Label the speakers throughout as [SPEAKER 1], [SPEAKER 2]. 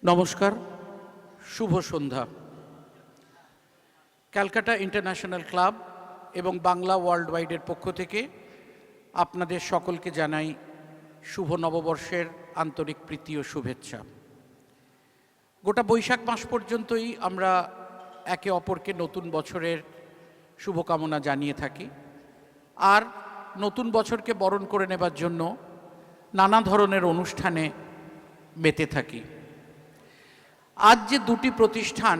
[SPEAKER 1] নমস্কার, শুভ সন্ধ্যা। Calcutta international club এবং Bangla world ওয়াইডের পক্ষ থেকে আপনাদের সকলকে জানাই শুভ নববর্ষের আন্তরিক প্রীতি ও শুভেচ্ছা। গোটা বৈশাখ মাস পর্যন্তই আমরা একে অপরকে নতুন বছরের শুভকামনা জানিয়ে থাকি, আর নতুন বছরকে বরণ করে নেবার জন্য নানা ধরনের অনুষ্ঠানে মেতে থাকি। আজ যে দুটি প্রতিষ্ঠান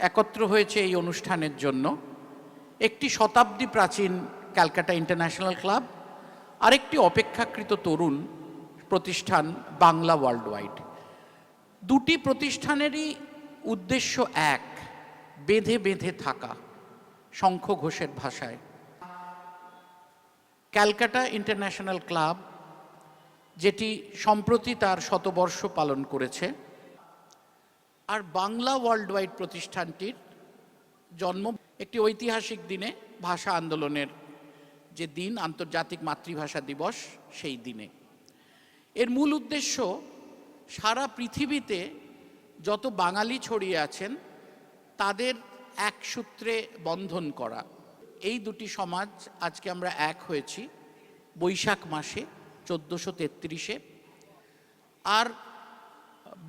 [SPEAKER 1] একত্র হয়েছে এই অনুষ্ঠানের জন্য, একটি শতাব্দী প্রাচীন ক্যালকাটা ইন্টারন্যাশনাল ক্লাব, আরেকটি অপেক্ষাকৃত তরুণ প্রতিষ্ঠান বাংলা ওয়ার্ল্ড ওয়াইড। দুটি প্রতিষ্ঠানেরই উদ্দেশ্য এক, বেঁধে বেঁধে থাকা, শঙ্খ ঘোষের ভাষায়। ক্যালকাটা ইন্টারন্যাশনাল ক্লাব যেটি সম্প্রতি তার শতবর্ষ পালন করেছে, আর বাংলা ওয়ার্ল্ড ওয়াইড প্রতিষ্ঠানটির জন্ম একটি ঐতিহাসিক দিনে, ভাষা আন্দোলনের যে দিন, আন্তর্জাতিক মাতৃভাষা দিবস, সেই দিনে। এর মূল উদ্দেশ্য সারা পৃথিবীতে যত বাঙালি ছড়িয়ে আছেন তাদের এক সূত্রে বন্ধন করা। এই দুটি সমাজ আজকে আমরা এক হয়েছি বৈশাখ মাসে 1433-এ। আর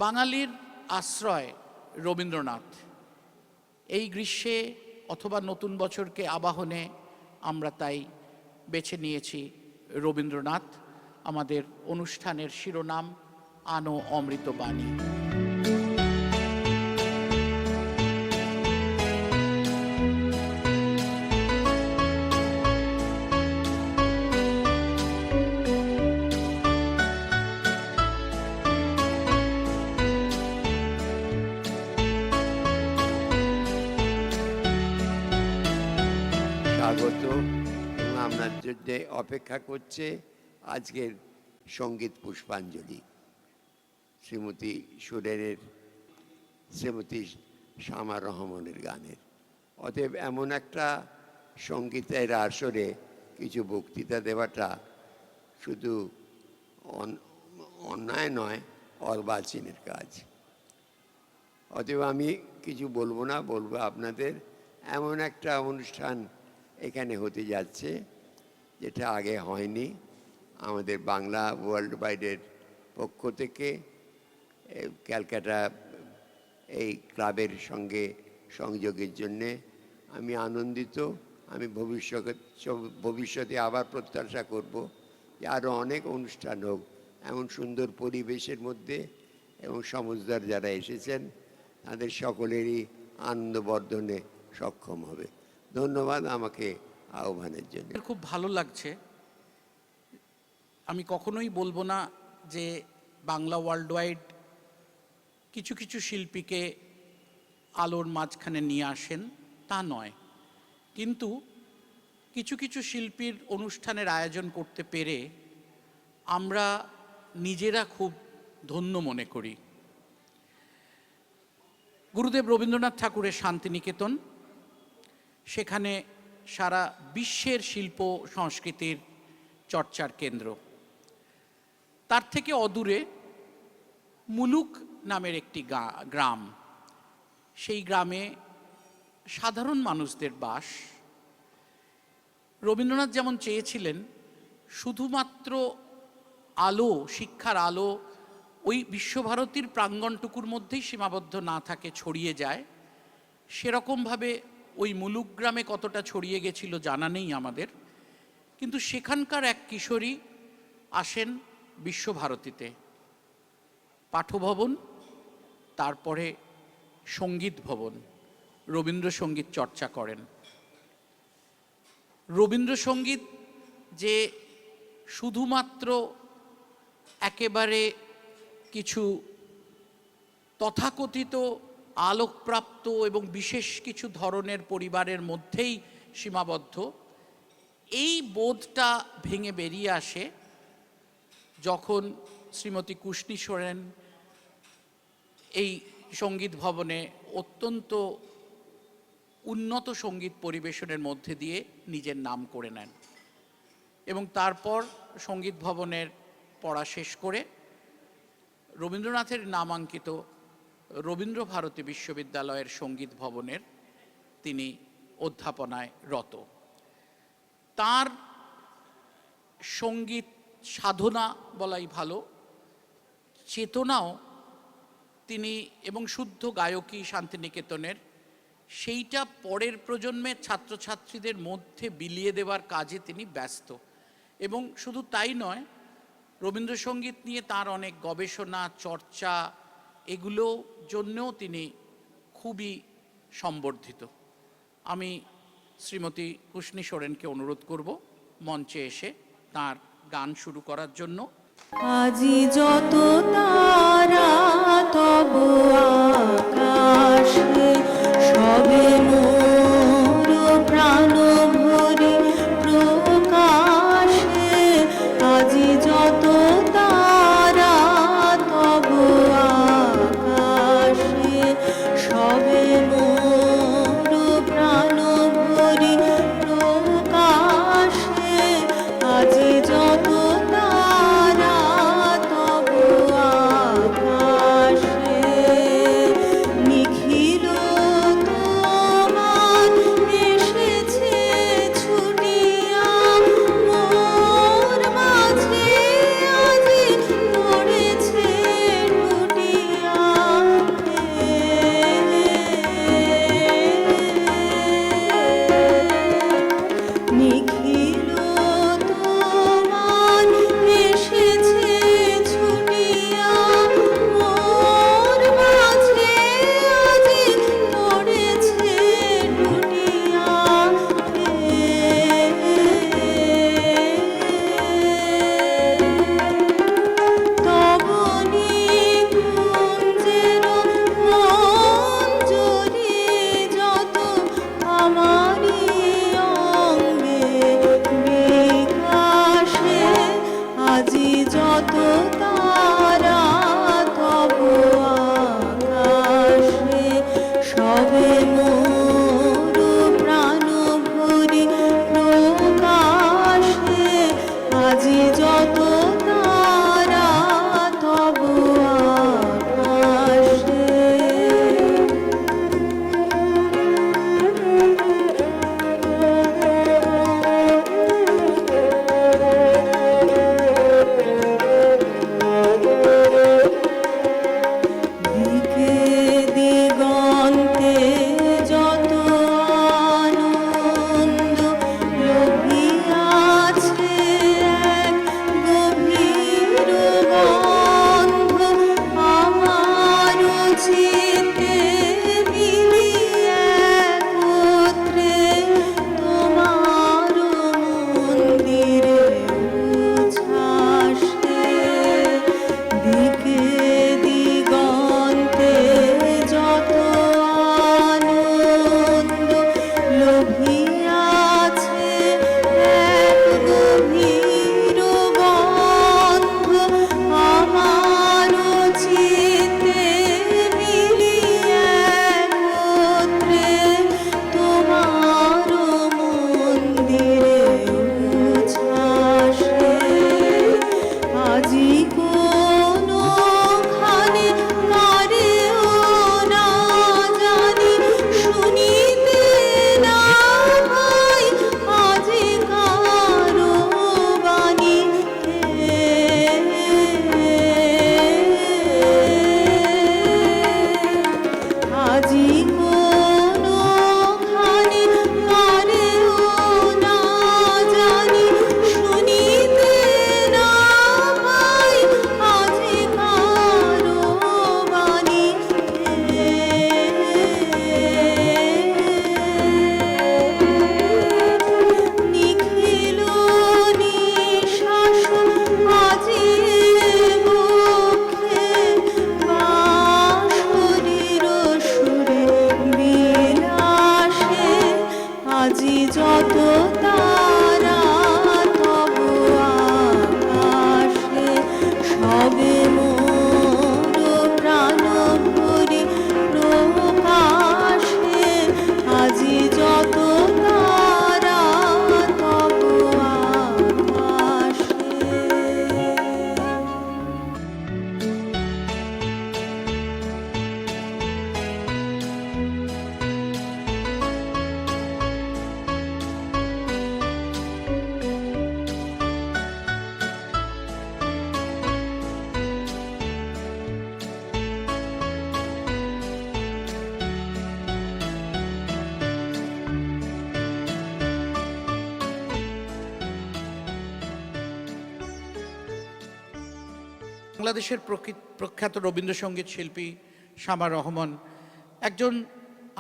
[SPEAKER 1] বাঙালির আশ্রয় রবীন্দ্রনাথ। এই গ্রীষ্মে অথবা নতুন বছরকে আবাহনে আমরা তাই বেছে নিয়েছি রবীন্দ্রনাথ। আমাদের অনুষ্ঠানের শিরোনাম আনো অমৃত বাণী।
[SPEAKER 2] স্বাগত এবং আপনার জন্য অপেক্ষা করছে আজকের সঙ্গীত পুষ্পাঞ্জলি, শ্রীমতী সুরেনের, শ্রীমতী শামা রহমানের গানের। অতএব এমন একটা সঙ্গীতের আসরে কিছু বক্তৃতা দেওয়াটা শুধু অন্যায় নয়, অর্বাচীনের কাজ। অতএব আমি কিছু বলবো না, বলবো আপনাদের এমন একটা অনুষ্ঠান এখানে হতে যাচ্ছে যেটা আগে হয়নি। আমাদের বাংলা ওয়ার্ল্ড ওয়াইডের পক্ষ থেকে ক্যালকাটা এই ক্লাবের সঙ্গে সংযোগের জন্যে আমি আনন্দিত। আমি ভবিষ্যতে আবার প্রত্যাশা করব যে আরও অনেক অনুষ্ঠান হোক এমন সুন্দর পরিবেশের মধ্যে, এবং সমজদার যারা এসেছেন তাদের সকলেরই আনন্দবর্ধনে সক্ষম হবে। ধন্যবাদ আমাকে আহ্বানের জন্য।
[SPEAKER 1] খুব ভালো লাগছে। আমি কখনোই বলবো না যে বাংলা ওয়ার্ল্ড ওয়াইড কিছু কিছু শিল্পীকে আলোর মাঝখানে নিয়ে আসেন, তা নয়, কিন্তু কিছু কিছু শিল্পীর অনুষ্ঠানের আয়োজন করতে পেরে আমরা নিজেরা খুব ধন্য মনে করি। গুরুদেব রবীন্দ্রনাথ ঠাকুরের শান্তিনিকেতন, সেখানে সারা বিশ্বের শিল্প সংস্কৃতির চর্চার কেন্দ্র। তার থেকে অদূরে মুলুক নামের একটি গ্রাম। সেই গ্রামে সাধারণ মানুষদের বাস। রবীন্দ্রনাথ যেমন চেয়েছিলেন শুধুমাত্র আলো, শিক্ষার আলো ওই বিশ্বভারতীর প্রাঙ্গণটুকুর মধ্যেই সীমাবদ্ধ না থাকে, ছড়িয়ে যায়, সেরকমভাবে ওই মুলুক গ্রামে কতটা ছড়িয়ে গেছিল জানা নেই আমাদের। কিন্তু সেখানকার এক কিশোরী আসেন বিশ্বভারতীতে, পাঠভবন, তারপরে সঙ্গীত ভবন, রবীন্দ্রসঙ্গীত চর্চা করেন। রবীন্দ্রসঙ্গীত যে শুধুমাত্র একেবারে কিছু তথাকথিত আলোকপ্রাপ্ত এবং বিশেষ কিছু ধরনের পরিবারের মধ্যেই সীমাবদ্ধ, এই বোধটা ভেঙে বেরিয়ে আসে যখন শ্রীমতী কুশনী সোরেন এই সঙ্গীত ভবনে অত্যন্ত উন্নত সঙ্গীত পরিবেশনের মধ্যে দিয়ে নিজের নাম করে নেন, এবং তারপর সঙ্গীত ভবনের পড়া শেষ করে রবীন্দ্রনাথের নামাঙ্কিত রবীন্দ্র ভারতী বিশ্ববিদ্যালয়ের সঙ্গীত ভবনের তিনি অধ্যাপনায় রত। তার সঙ্গীত সাধনা বলাই ভালো, চেতনাও তিনি এবং শুদ্ধ গায়কী শান্তিনিকেতনের, সেইটা পরের প্রজন্মের ছাত্রছাত্রীদের মধ্যে বিলিয়ে দেওয়ার কাজে তিনি ব্যস্ত। এবং শুধু তাই নয়, রবীন্দ্রসঙ্গীত নিয়ে তার অনেক গবেষণা চর্চা এগুলো জন্যও তিনি খুবই সম্বর্ধিত। আমি শ্রীমতী কুশনী সোরেনকে অনুরোধ করব মঞ্চে এসে তার গান শুরু করার জন্য।
[SPEAKER 3] আজি যত তারা তব আকাশে, সবে মোর প্রাণ ভরি প্রকাশে। আজি যত তারা তব আকাশে, সবে মোর প্রাণ ভরি প্রকাশে। আজি যত নিখিল তোমার এসেছে ছুটিয়া, মোর মাঝে আজি পড়েছে টুটিয়া। নিখিল তোমার এসেছে ছুটিয়া, মোর মাঝে আজি পড়েছে টুটিয়া। তব নিকুঞ্জের মঞ্জরি যত আমারি অঙ্গে বিকাশে। আজি যত তারা তব আকাশে, সবে মোর প্রাণ ভরি প্রকাশে। আজি যত তারা তব আকাশে। দিকে দিগন্তে যত আনন্দ লভিয়াছে, এক গভীর গন্ধ আমার চিত্তে মিলিয়ে একত্রে। তোমার মন্দিরে উচ্ছ্বাসে, দিকে দিগন্তে যত আনন্দ লভিয়াছে, এক গভীর গন্ধ আমার চিত্তে মিলিয়ে একত্রে। তোমার মন্দিরে উচ্ছ্বাসে। আজি কোনখানে কারেও না জানি, শুনিতে না পাই আজি কারো বাণী। আজি কোনখানে কারেও না জানি, শুনিতে না পাই আজি কারো বাণী। নিখিল নিঃশ্বাস আজি বক্ষে, বাঁশরীর সুরে বিলাসে। আজি যত তারা তব আকাশে, সবে মোর প্রাণ ভরি প্রকাশে। আজি যত তারা তব আকাশে।
[SPEAKER 1] বাংলাদেশের প্রখ্যাত রবীন্দ্রসঙ্গীত শিল্পী শামা রহমান একজন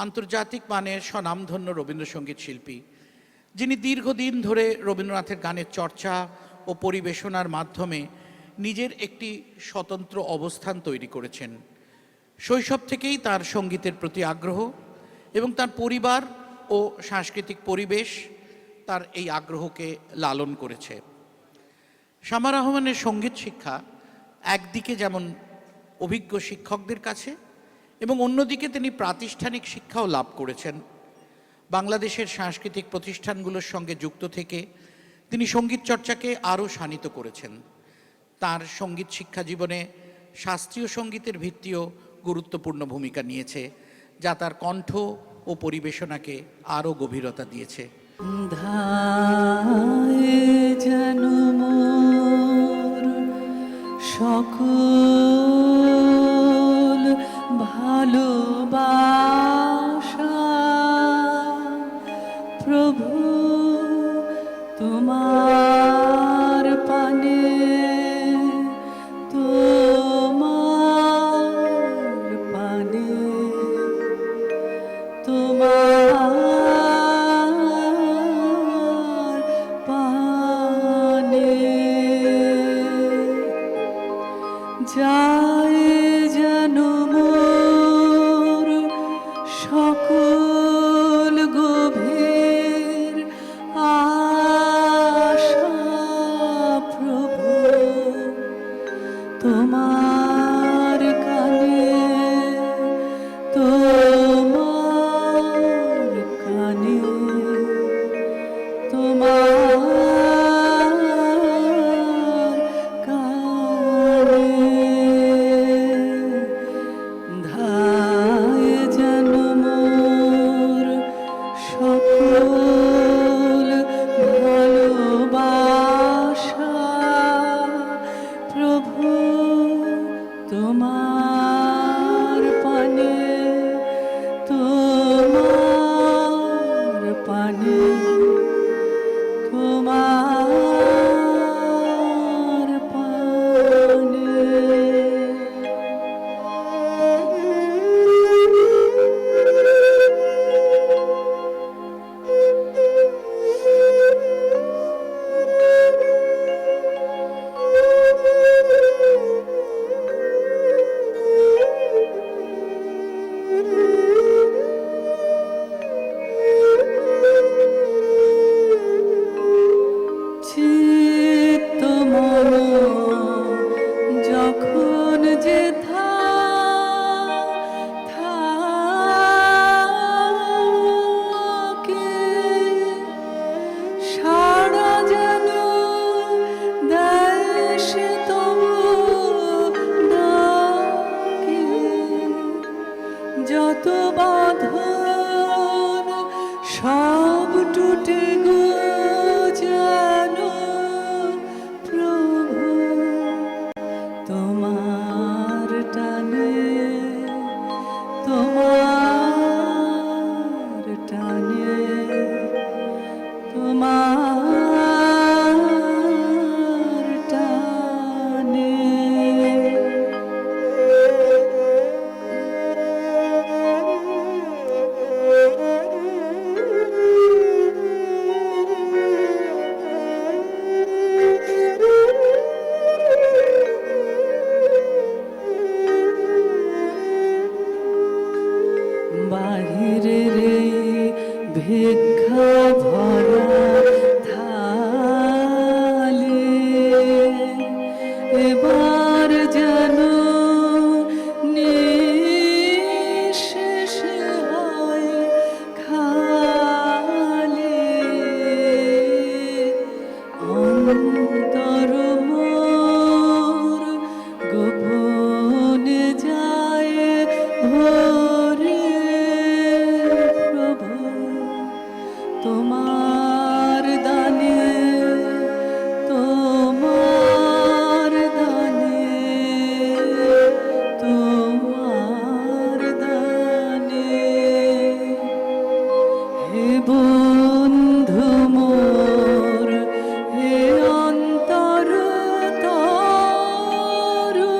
[SPEAKER 1] আন্তর্জাতিক মানের স্বনামধন্য রবীন্দ্রসঙ্গীত শিল্পী, যিনি দীর্ঘদিন ধরে রবীন্দ্রনাথের গানের চর্চা ও পরিবেশনার মাধ্যমে নিজের একটি স্বতন্ত্র অবস্থান তৈরি করেছেন। শৈশব থেকেই তার সঙ্গীতের প্রতি আগ্রহ এবং তার পরিবার ও সাংস্কৃতিক পরিবেশ তার এই আগ্রহকে লালন করেছে। শামা রহমানের সঙ্গীত শিক্ষা একদিকে যেমন অভিজ্ঞ শিক্ষকদের কাছে এবং অন্যদিকে তিনি প্রাতিষ্ঠানিক শিক্ষাও লাভ করেছেন। বাংলাদেশের সাংস্কৃতিক প্রতিষ্ঠানগুলোর সঙ্গে যুক্ত থেকে তিনি সঙ্গীত চর্চাকে আরও শানিত করেছেন। তার সঙ্গীত শিক্ষা জীবনে শাস্ত্রীয় সঙ্গীতের ভিত্তিও গুরুত্বপূর্ণ ভূমিকা নিয়েছে, যা তার কণ্ঠ ও পরিবেশনাকে আরও গভীরতা দিয়েছে।
[SPEAKER 3] ধায় যেন মোর সকল ভালোবাসা, প্রভু তোমার পানে, তোমার পানে, তোমার পানে যায় যেন মোর সকল গভীর আশা, প্রভু তোমার কানে, তোমার কানে, তোমার কানে ধায় যেন মোর সকল ভালোবাসা, প্রভু তোমার পানে, তোমার পানে, তোমার পানে। চিত্ত মন যখন যে থাকে, সারা যেন দেশ তবু ডাকে, যত বাঁধন সব টুটে গো যেন, প্রভু তোমার টানে, তোমার টানে, তোমার টানে। বাহিরের এই ভিক্ষা ভরা থালি এবার যেন নিঃশেষ হয় খালি, অন্তর মোর গোপনে যায় ভরে, প্রভু তোমার দানে, তোমার দানে, তোমার দানে। হে বন্ধু মোর, হে অন্তর তরু,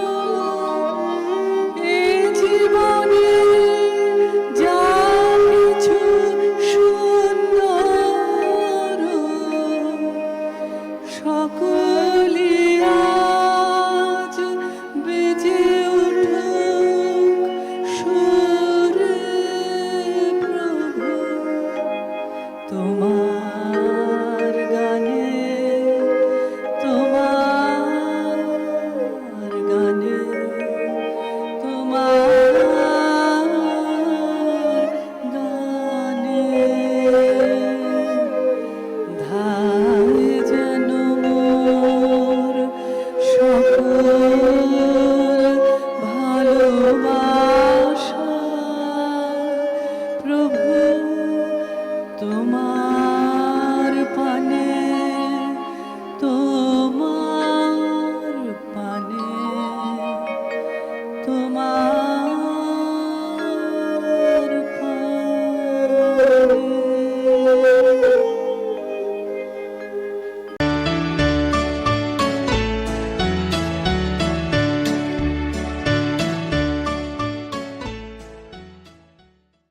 [SPEAKER 3] তোমার